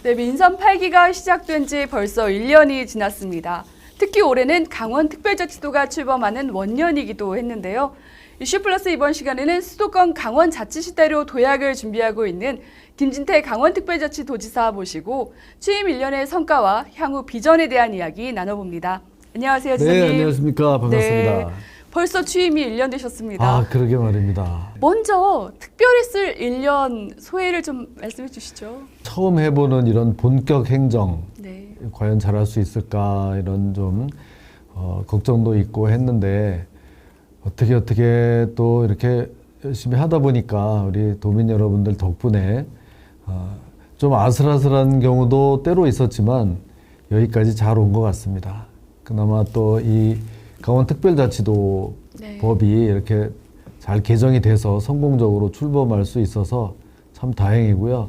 네, 민선 8기가 시작된 지 벌써 1년이 지났습니다. 특히 올해는 강원특별자치도가 출범하는 원년이기도 했는데요. 이슈플러스 이번 시간에는 수도권 강원자치시대로 도약을 준비하고 있는 김진태 강원특별자치도지사 모시고 취임 1년의 성과와 향후 비전에 대한 이야기 나눠봅니다. 안녕하세요, 지사님. 네, 안녕하십니까. 반갑습니다. 네, 벌써 취임이 1년 되셨습니다. 아, 그러게 말입니다. 먼저 특별히 쓸 1년 소회를 좀 말씀해 주시죠. 처음 해보는 이런 본격 행정, 네. 과연 잘할 수 있을까 이런 좀 걱정도 있고 했는데 어떻게 또 이렇게 열심히 하다 보니까 우리 도민 여러분들 덕분에 좀 아슬아슬한 경우도 때로 있었지만 여기까지 잘 온 것 같습니다. 그나마 또 이 강원특별자치도 네. 법이 이렇게 잘 개정이 돼서 성공적으로 출범할 수 있어서 참 다행이고요.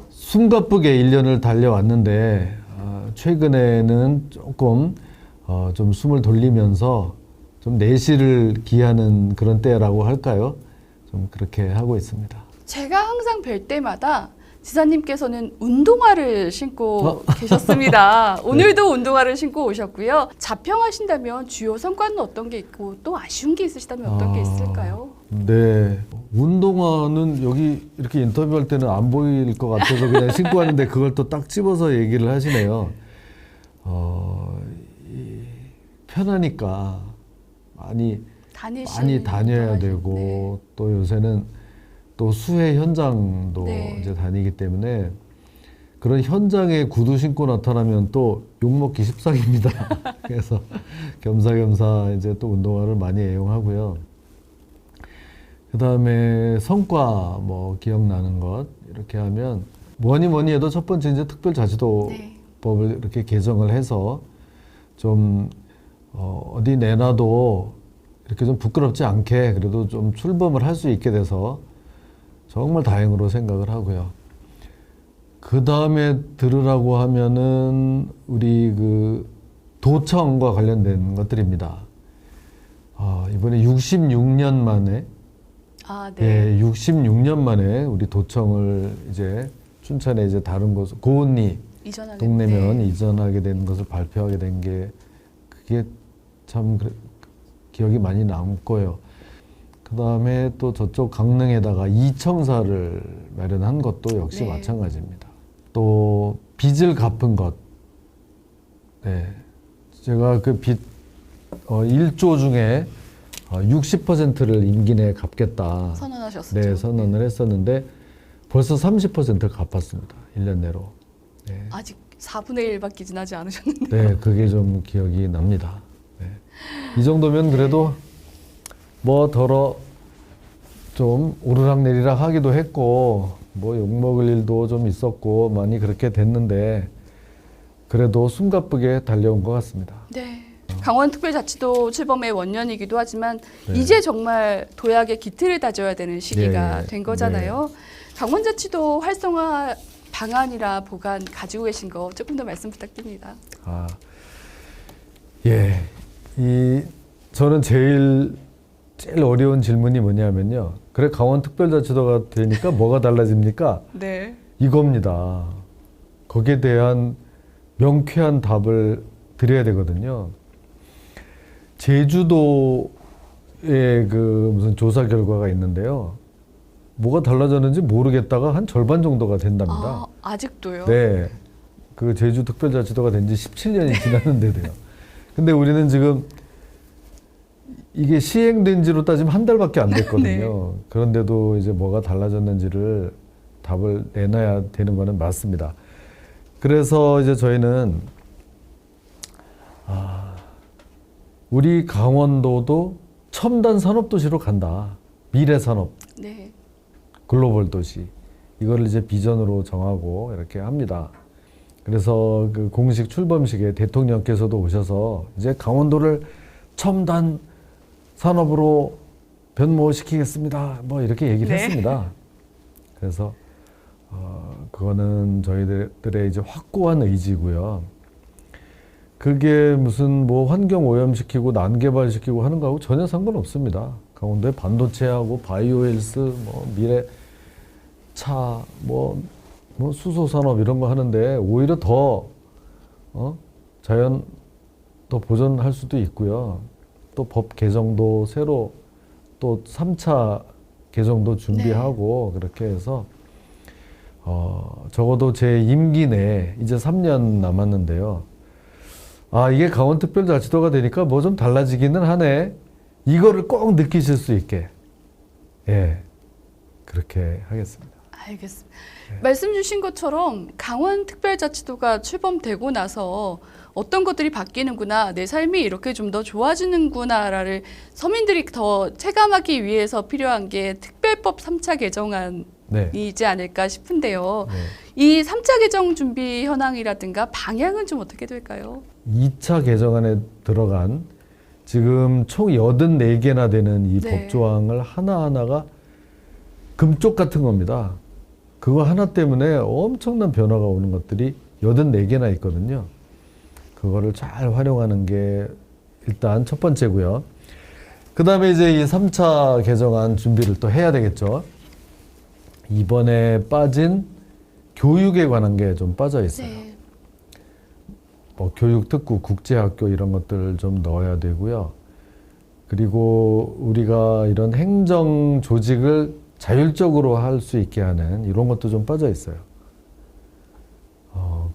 숨가쁘게 1년을 달려왔는데 최근에는 조금 좀 숨을 돌리면서 좀 내실을 기하는 그런 때라고 할까요? 좀 그렇게 하고 있습니다. 제가 항상 뵐 때마다 지사님께서는 운동화를 신고 계셨습니다. 오늘도 운동화를 신고 오셨고요. 자평하신다면 주요 성과는 어떤 게 있고 또 아쉬운 게 있으시다면 어떤 게 있을까요? 네. 운동화는 여기 이렇게 인터뷰할 때는 안 보일 것 같아서 그냥 신고 왔는데 그걸 또 딱 집어서 얘기를 하시네요. 편하니까 많이 다녀야 되고 네. 또 요새는 또 수해 현장도 네. 이제 다니기 때문에 그런 현장에 구두 신고 나타나면 또 욕먹기 십상입니다. 그래서 겸사겸사 이제 또 운동화를 많이 애용하고요. 그 다음에 성과 뭐 기억나는 것 이렇게 하면 뭐니 해도 첫 번째 이제 특별자치도법을 네. 이렇게 개정을 해서 좀 어디 내놔도 이렇게 좀 부끄럽지 않게 그래도 좀 출범을 할 수 있게 돼서 정말 다행으로 생각을 하고요. 그 다음에 들으라고 하면은 우리 그 도청과 관련된 것들입니다. 이번에 66년 만에 네. 66년 만에 우리 도청을 이제 춘천에 이제 다른 곳 고은리 동네면 이전하게 된 것을 발표하게 된 게 그게 참 기억이 많이 남고요. 그 다음에 또 저쪽 강릉에다가 이청사를 마련한 것도 역시 마찬가지입니다. 또 빚을 갚은 것. 네. 제가 그 빚 1조 중에 60%를 임기 내에 갚겠다. 선언하셨었죠. 네, 선언을 했었는데 벌써 30%를 갚았습니다. 1년 내로. 네. 아직 4분의 1밖에 지나지 않으셨는데. 네, 그게 좀 기억이 납니다. 네. 이 정도면 그래도 뭐 더러 좀 오르락내리락 하기도 했고 뭐 욕먹을 일도 좀 있었고 많이 그렇게 됐는데 그래도 숨가쁘게 달려온 것 같습니다. 네. 강원특별자치도 출범의 원년이기도 하지만 네. 이제 정말 도약의 기틀을 다져야 되는 시기가 예, 된 거잖아요. 강원자치도 활성화 방안이라 보관 가지고 계신 거 조금 더 말씀 부탁드립니다. 예. 저는 제일 어려운 질문이 뭐냐면요. 그래, 강원특별자치도가 되니까 뭐가 달라집니까? 네. 이겁니다. 거기에 대한 명쾌한 답을 드려야 되거든요. 제주도의 그 무슨 조사 결과가 있는데요. 뭐가 달라졌는지 모르겠다가 한 절반 정도가 된답니다. 아직도요? 네. 그 제주 특별자치도가 된 지 17년이 지났는데도요. 근데 우리는 지금 이게 시행된 지로 따지면 한 달밖에 안 됐거든요. 네. 그런데도 이제 뭐가 달라졌는지를 답을 내놔야 되는 거는 맞습니다. 그래서 이제 저희는 우리 강원도도 첨단 산업도시로 간다. 미래산업, 네. 글로벌 도시. 이거를 이제 비전으로 정하고 이렇게 합니다. 그래서 그 공식 출범식에 대통령께서도 오셔서 이제 강원도를 첨단 산업으로 변모시키겠습니다. 뭐 이렇게 얘기를 했습니다. 그래서 그거는 저희들의 이제 확고한 의지고요. 그게 무슨 뭐 환경 오염시키고 난개발시키고 하는 거하고 전혀 상관없습니다. 강원도에 반도체하고 바이오헬스, 뭐 미래 차, 뭐 뭐 수소 산업 이런 거 하는데 오히려 더 자연 더 보존할 수도 있고요. 또 법 개정도 새로 또 3차 개정도 준비하고 그렇게 해서 적어도 제 임기 내에 이제 3년 남았는데요. 아, 이게 강원특별자치도가 되니까 뭐 좀 달라지기는 하네. 이거를 꼭 느끼실 수 있게. 예. 그렇게 하겠습니다. 알겠습니다. 말씀 주신 것처럼 강원특별자치도가 출범되고 나서 어떤 것들이 바뀌는구나, 내 삶이 이렇게 좀 더 좋아지는구나를 서민들이 더 체감하기 위해서 필요한 게 특별법 3차 개정안이지 않을까 싶은데요. 이 3차 개정 준비 현황이라든가 방향은 좀 어떻게 될까요? 2차 개정안에 들어간 지금 총 84개나 되는 이 법조항을 하나하나가 금쪽 같은 겁니다. 그거 하나 때문에 엄청난 변화가 오는 것들이 84개나 있거든요. 그거를 잘 활용하는 게 일단 첫 번째고요. 그 다음에 이제 이 3차 개정안 준비를 또 해야 되겠죠. 이번에 빠진 교육에 관한 게 좀 빠져 있어요. 네. 뭐 교육특구, 국제학교 이런 것들을 좀 넣어야 되고요. 그리고 우리가 이런 행정 조직을 자율적으로 할 수 있게 하는 이런 것도 좀 빠져 있어요.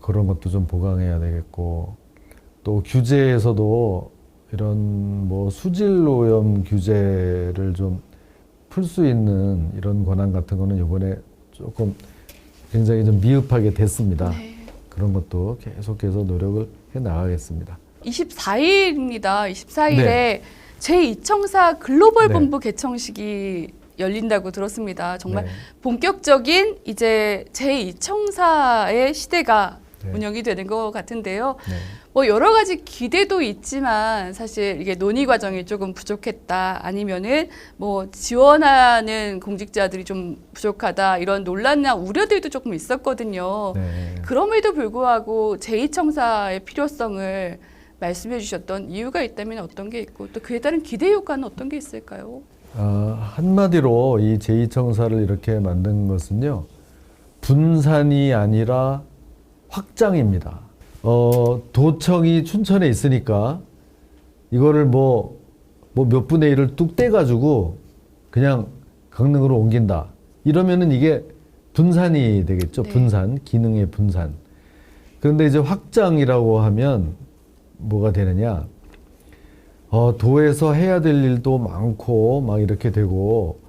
그런 것도 좀 보강해야 되겠고, 또 규제에서도 이런 뭐 수질오염 규제를 좀 풀 수 있는 이런 권한 같은 거는 이번에 조금 굉장히 좀 미흡하게 됐습니다. 네. 그런 것도 계속해서 노력을 해 나가겠습니다. 24일입니다. 24일에 네. 제2청사 글로벌 본부 개청식이 열린다고 들었습니다. 정말 네. 본격적인 이제 제2청사의 시대가 운영이 되는 것 같은데요. 네. 뭐 여러 가지 기대도 있지만 사실 이게 논의 과정이 조금 부족했다, 아니면은 뭐 지원하는 공직자들이 좀 부족하다, 이런 논란이나 우려들도 조금 있었거든요. 네. 그럼에도 불구하고 제2청사의 필요성을 말씀해 주셨던 이유가 있다면 어떤 게 있고, 또 그에 따른 기대 효과는 어떤 게 있을까요? 한마디로 이 제2청사를 이렇게 만든 것은요, 분산이 아니라 확장입니다. 도청이 춘천에 있으니까 이거를 뭐 몇 분의 1을 뚝 떼가지고 그냥 강릉으로 옮긴다. 이러면은 이게 분산이 되겠죠. 네. 분산, 기능의 분산. 그런데 이제 확장이라고 하면 뭐가 되느냐? 도에서 해야 될 일도 많고 막 이렇게 되고,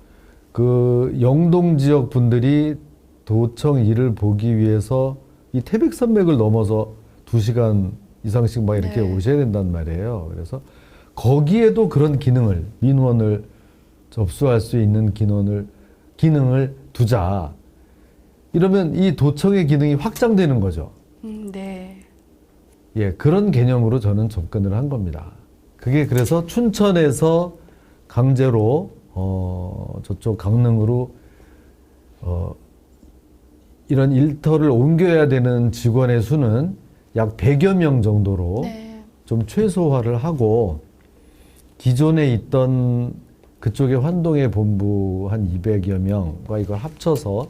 그 영동 지역 분들이 도청 일을 보기 위해서 이 태백산맥을 넘어서 2시간 이상씩 막 이렇게 오셔야 된단 말이에요. 그래서 거기에도 그런 기능을, 민원을 접수할 수 있는 기능을 두자. 이러면 이 도청의 기능이 확장되는 거죠. 네. 예, 그런 개념으로 저는 접근을 한 겁니다. 그게 그래서 춘천에서 강제로 저쪽 강릉으로 이런 일터를 옮겨야 되는 직원의 수는 약 100여 명 정도로 좀 최소화를 하고, 기존에 있던 그쪽의 환동의 본부 한 200여 명과 이걸 합쳐서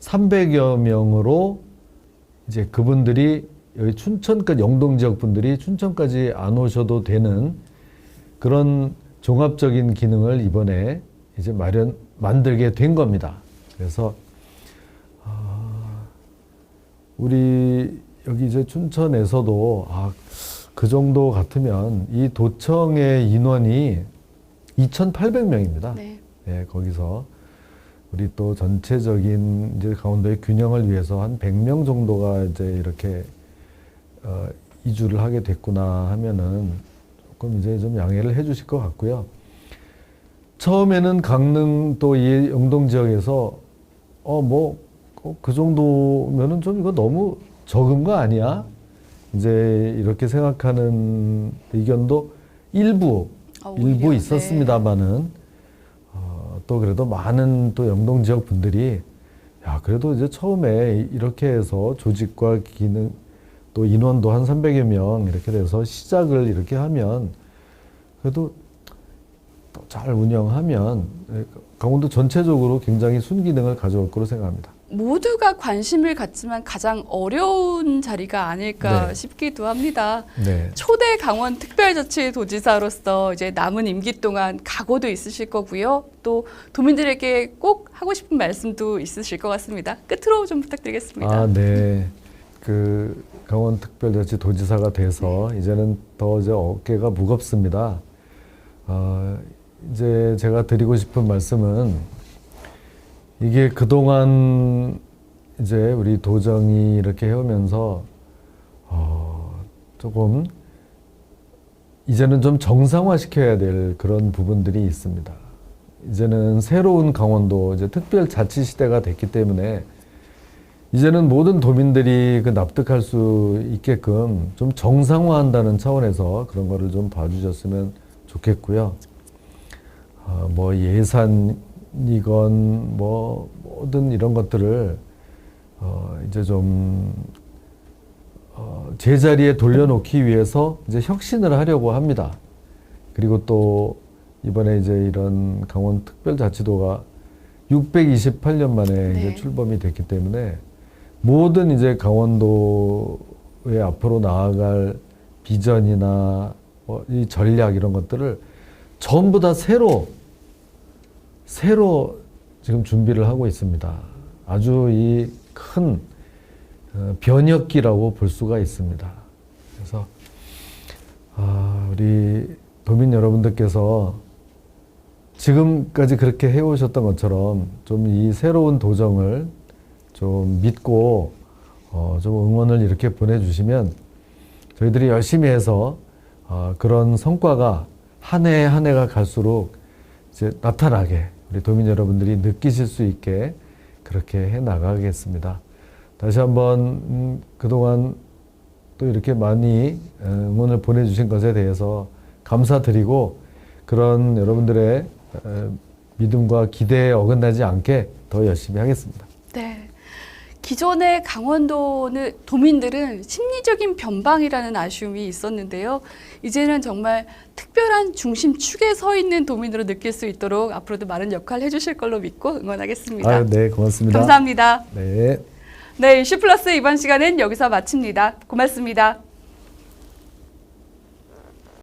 300여 명으로 이제 그분들이 여기 춘천까지, 영동 지역 분들이 춘천까지 안 오셔도 되는 그런 종합적인 기능을 이번에 이제 만들게 된 겁니다. 그래서 우리 여기 이제 춘천에서도 그 정도 같으면 이 도청의 인원이 2,800명입니다. 네. 네, 거기서 우리 또 전체적인 이제 강원도의 균형을 위해서 한 100명 정도가 이제 이렇게 이주를 하게 됐구나 하면은 조금 이제 좀 양해를 해 주실 것 같고요. 처음에는 강릉 또 이 영동 지역에서 그 정도면은 좀 이거 너무 적은 거 아니야? 이제 이렇게 생각하는 의견도 일부 있었습니다만은 또 그래도 많은 또 영동 지역 분들이 그래도 이제 처음에 이렇게 해서 조직과 기능 또 인원도 한 300여 명 이렇게 돼서 시작을 이렇게 하면 그래도 잘 운영하면 강원도 전체적으로 굉장히 순기능을 가져올 거로 생각합니다. 모두가 관심을 갖지만 가장 어려운 자리가 아닐까 네. 싶기도 합니다. 네. 초대 강원 특별자치도지사로서 이제 남은 임기 동안 각오도 있으실 거고요. 또 도민들에게 꼭 하고 싶은 말씀도 있으실 것 같습니다. 끝으로 좀 부탁드리겠습니다. 아, 네. 그 강원 특별자치도지사가 돼서 이제는 더 이제 어깨가 무겁습니다. 이제 제가 드리고 싶은 말씀은 이게 그동안 이제 우리 도정이 이렇게 해오면서 조금 이제는 좀 정상화시켜야 될 그런 부분들이 있습니다. 이제는 새로운 강원도 이제 특별자치 시대가 됐기 때문에 이제는 모든 도민들이 그 납득할 수 있게끔 좀 정상화한다는 차원에서 그런 거를 좀 봐주셨으면 좋겠고요. 뭐 예산이건 뭐 모든 이런 것들을 이제 좀 제자리에 돌려놓기 위해서 이제 혁신을 하려고 합니다. 그리고 또 이번에 이제 이런 강원 특별자치도가 628년 만에 네. 이제 출범이 됐기 때문에 모든 이제 강원도의 앞으로 나아갈 비전이나 이 전략 이런 것들을 전부 다 새로 지금 준비를 하고 있습니다. 아주 이 큰 변혁기라고 볼 수가 있습니다. 그래서 우리 도민 여러분들께서 지금까지 그렇게 해오셨던 것처럼 좀 이 새로운 도정을 좀 믿고 좀 응원을 이렇게 보내주시면 저희들이 열심히 해서 그런 성과가 한 해 한 해가 갈수록 이제 나타나게 우리 도민 여러분들이 느끼실 수 있게 그렇게 해 나가겠습니다. 다시 한번 그동안 또 이렇게 많이 응원을 보내주신 것에 대해서 감사드리고 그런 여러분들의 믿음과 기대에 어긋나지 않게 더 열심히 하겠습니다. 네. 기존의 강원도 도민들은 심리적인 변방이라는 아쉬움이 있었는데요. 이제는 정말 특별한 중심축에 서 있는 도민으로 느낄 수 있도록 앞으로도 많은 역할을 해주실 걸로 믿고 응원하겠습니다. 네, 고맙습니다. 감사합니다. 네. 네, 이슈 플러스 이번 시간은 여기서 마칩니다. 고맙습니다.